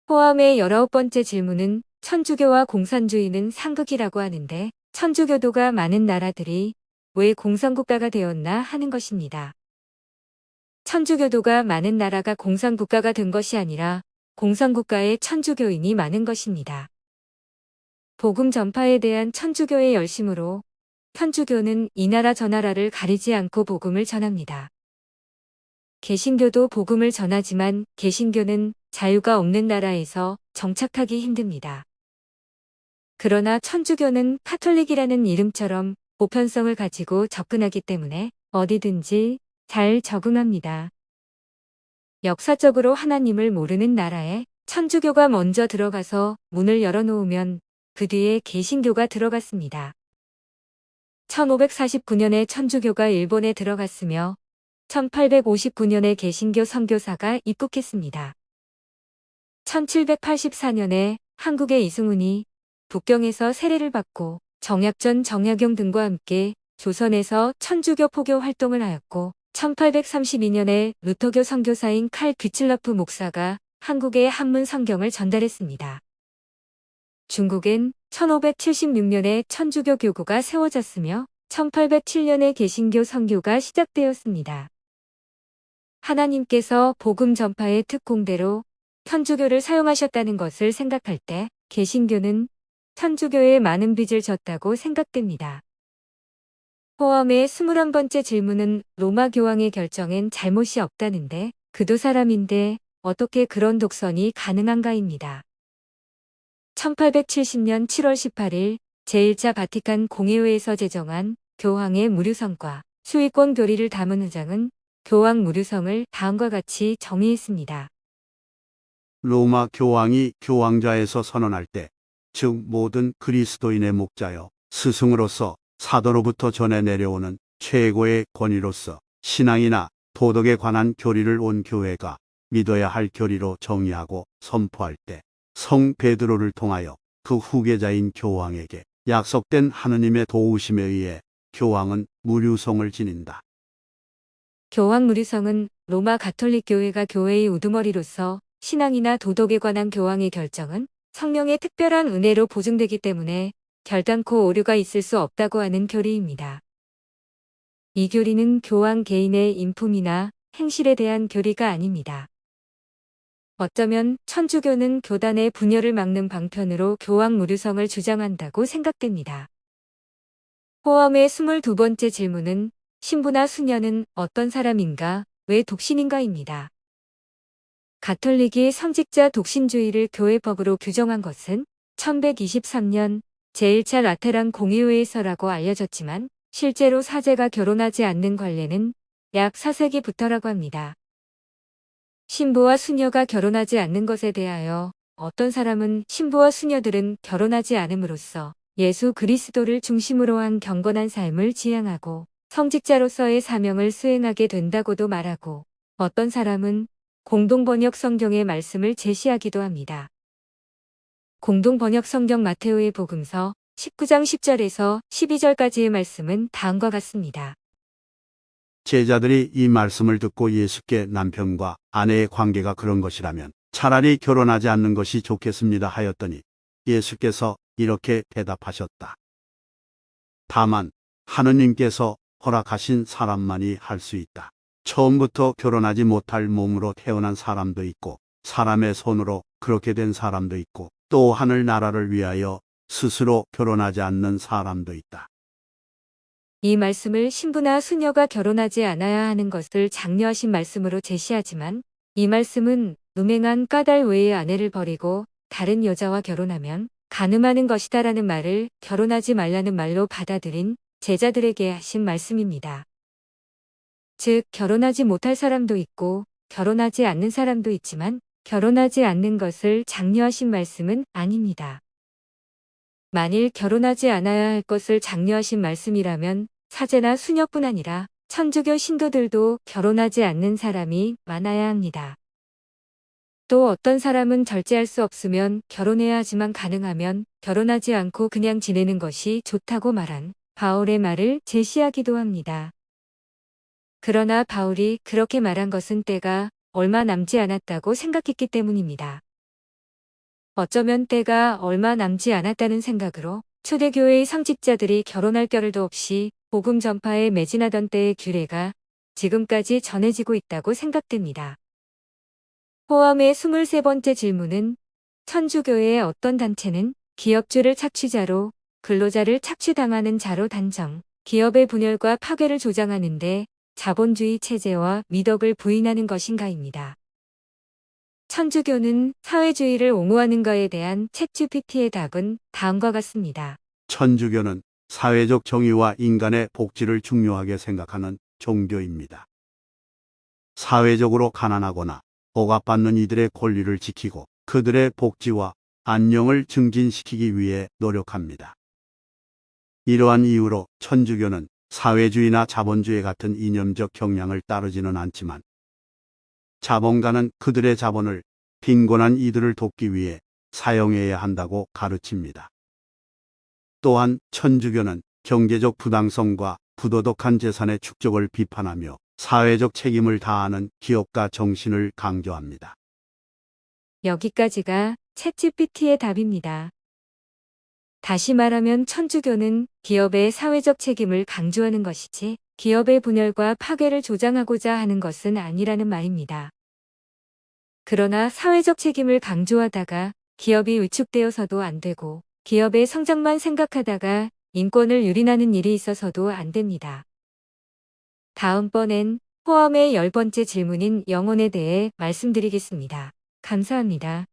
호암의 19번째 질문은 천주교와 공산주의는 상극이라고 하는데 천주교도가 많은 나라들이 왜 공산국가가 되었나 하는 것입니다. 천주교도가 많은 나라가 공산국가가 된 것이 아니라 공산국가에 천주교인이 많은 것입니다. 복음 전파에 대한 천주교의 열심으로 천주교는 이 나라 저 나라를 가리지 않고 복음을 전합니다. 개신교도 복음을 전하지만 개신교는 자유가 없는 나라에서 정착하기 힘듭니다. 그러나 천주교는 카톨릭이라는 이름처럼 보편성을 가지고 접근하기 때문에 어디든지 잘 적응합니다. 역사적으로 하나님을 모르는 나라에 천주교가 먼저 들어가서 문을 열어놓으면 그 뒤에 개신교가 들어갔습니다. 1549년에 천주교가 일본에 들어갔으며 1859년에 개신교 선교사가 입국했습니다. 1784년에 한국의 이승훈이 북경에서 세례를 받고 정약전 정약용 등과 함께 조선에서 천주교 포교 활동을 하였고 1832년에 루터교 선교사인 칼 귀칠러프 목사가 한국에 한문 성경을 전달했습니다. 중국엔 1576년에 천주교 교구가 세워졌으며 1807년에 개신교 선교가 시작되었습니다. 하나님께서 복음 전파의 특공대로 천주교를 사용하셨다는 것을 생각할 때 개신교는 천주교에 많은 빚을 졌다고 생각됩니다. 호암의 21번째 질문은 로마 교황의 결정엔 잘못이 없다는데 그도 사람인데 어떻게 그런 독선이 가능한가입니다. 1870년 7월 18일 제1차 바티칸 공의회에서 제정한 교황의 무류성과 수의권 교리를 담은 의장은 교황 무류성을 다음과 같이 정의했습니다. 로마 교황이 교황좌에서 선언할 때, 즉 모든 그리스도인의 목자여 스승으로서 사도로부터 전해 내려오는 최고의 권위로서 신앙이나 도덕에 관한 교리를 온 교회가 믿어야 할 교리로 정의하고 선포할 때 성 베드로를 통하여 그 후계자인 교황에게 약속된 하느님의 도우심에 의해 교황은 무류성을 지닌다. 교황 무류성은 로마 가톨릭 교회가 교회의 우두머리로서 신앙이나 도덕에 관한 교황의 결정은 성령의 특별한 은혜로 보증되기 때문에 결단코 오류가 있을 수 없다고 하는 교리입니다. 이 교리는 교황 개인의 인품이나 행실에 대한 교리가 아닙니다. 어쩌면 천주교는 교단의 분열을 막는 방편으로 교황 무류성을 주장한다고 생각됩니다. 호암의 22번째 질문은 신부나 수녀는 어떤 사람인가, 왜 독신인가입니다. 가톨릭이 성직자 독신주의를 교회법으로 규정한 것은 1123년 제1차 라테란 공의회에서라고 알려졌지만 실제로 사제가 결혼하지 않는 관례는 약 4세기부터라고 합니다. 신부와 수녀가 결혼하지 않는 것에 대하여 어떤 사람은 신부와 수녀들은 결혼하지 않음으로써 예수 그리스도를 중심으로 한 경건한 삶을 지향하고 성직자로서의 사명을 수행하게 된다고도 말하고 어떤 사람은 공동번역 성경의 말씀을 제시하기도 합니다. 공동번역 성경 마테오의 복음서 19장 10절에서 12절까지의 말씀은 다음과 같습니다. 제자들이 이 말씀을 듣고 예수께 남편과 아내의 관계가 그런 것이라면 차라리 결혼하지 않는 것이 좋겠습니다 하였더니 예수께서 이렇게 대답하셨다. 다만 하느님께서 허락하신 사람만이 할 수 있다. 처음부터 결혼하지 못할 몸으로 태어난 사람도 있고 사람의 손으로 그렇게 된 사람도 있고 또 하늘 나라를 위하여 스스로 결혼하지 않는 사람도 있다. 이 말씀을 신부나 수녀가 결혼하지 않아야 하는 것을 장려하신 말씀으로 제시하지만 이 말씀은 음행한 까닭 외의 아내를 버리고 다른 여자와 결혼하면 간음하는 것이다라는 말을 결혼하지 말라는 말로 받아들인 제자들에게 하신 말씀입니다. 즉 결혼하지 못할 사람도 있고 결혼하지 않는 사람도 있지만 결혼하지 않는 것을 장려하신 말씀은 아닙니다. 만일 결혼하지 않아야 할 것을 장려하신 말씀이라면 사제나 수녀뿐 아니라 천주교 신도들도 결혼하지 않는 사람이 많아야 합니다. 또 어떤 사람은 절제할 수 없으면 결혼해야 하지만 가능하면 결혼하지 않고 그냥 지내는 것이 좋다고 말한 바울의 말을 제시하기도 합니다. 그러나 바울이 그렇게 말한 것은 때가 얼마 남지 않았다고 생각했기 때문입니다. 어쩌면 때가 얼마 남지 않았다는 생각으로 초대교회의 성직자들이 결혼할 겨를도 없이 복음 전파에 매진하던 때의 규례가 지금까지 전해지고 있다고 생각됩니다. 포함의 23번째 질문은 천주교회의 어떤 단체는 기업주를 착취자로 근로자를 착취당하는 자로 단정, 기업의 분열과 파괴를 조장하는데 자본주의 체제와 미덕을 부인하는 것인가입니다. 천주교는 사회주의를 옹호하는가에 대한 챗GPT의 답은 다음과 같습니다. 천주교는 사회적 정의와 인간의 복지를 중요하게 생각하는 종교입니다. 사회적으로 가난하거나 억압받는 이들의 권리를 지키고 그들의 복지와 안녕을 증진시키기 위해 노력합니다. 이러한 이유로 천주교는 사회주의나 자본주의 같은 이념적 경향을 따르지는 않지만 자본가는 그들의 자본을 빈곤한 이들을 돕기 위해 사용해야 한다고 가르칩니다. 또한 천주교는 경제적 부당성과 부도덕한 재산의 축적을 비판하며 사회적 책임을 다하는 기업가 정신을 강조합니다. 여기까지가 챗GPT의 답입니다. 다시 말하면 천주교는 기업의 사회적 책임을 강조하는 것이지 기업의 분열과 파괴를 조장하고자 하는 것은 아니라는 말입니다. 그러나 사회적 책임을 강조하다가 기업이 위축되어서도 안 되고 기업의 성장만 생각하다가 인권을 유린하는 일이 있어서도 안 됩니다. 다음번엔 포함의 10번째 질문인 영혼에 대해 말씀드리겠습니다. 감사합니다.